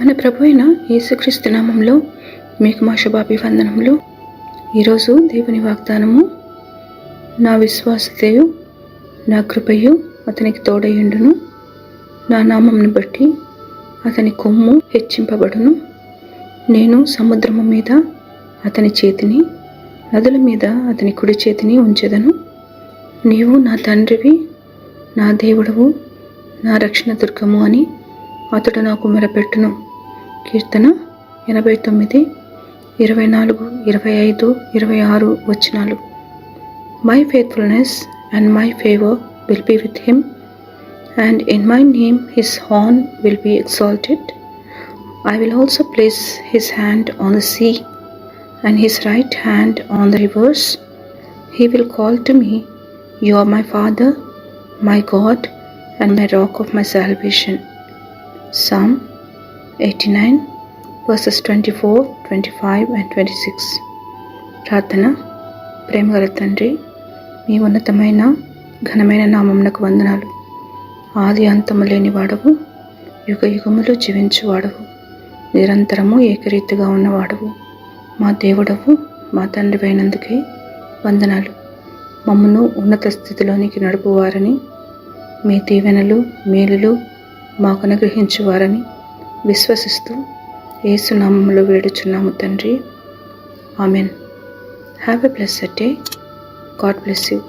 మన ప్రభు అయిన యేసుక్రీస్తు నామంలో మీకు మా శుభాభివందనములు. ఈరోజు దేవుని వాగ్దానము, నా విశ్వాసతయు నా కృపయు అతనికి తోడయుండును, నా నామమును బట్టి అతని కొమ్ము హెచ్చింపబడును. నేను సముద్రము మీద అతని చేతిని, నదుల మీద అతని కుడి చేతిని ఉంచెదను. నీవు నా తండ్రివి, నా దేవుడవు, నా రక్షణ దుర్గము అని అతడు నాకు మొరపెట్టును. కీర్తన 89, 24, 25, 26 వచనాలు. My faithfulness and my favor will be with him, and in my name his horn will be exalted. I will also place his hand on the sea and his right hand on the rivers. He will call to me, You are my Father, my God, and my rock of my salvation. Psalm 89 verses 24, 25 and 26. ప్రార్థన. ప్రేమగల తండ్రి, మీ ఉన్నతమైన ఘనమైన నామమునకు వందనాలు. ఆది అంతము లేని వాడవు, యుగ యుగములు జీవించువాడవు, నిరంతరము ఏకరీతిగా ఉన్నవాడవు, మా దేవుడవు, మా తండ్రి అయినందుకే వందనాలు. మమ్మను ఉన్నత స్థితిలోనికి నడుపువారని, మీ దీవెనలు మేలులు మాకు అనుగ్రహించువారని విశ్వసిస్తూ యేసు నామములో వేడుచున్నాము తండ్రి. Amen. Have a blessed day. God bless you.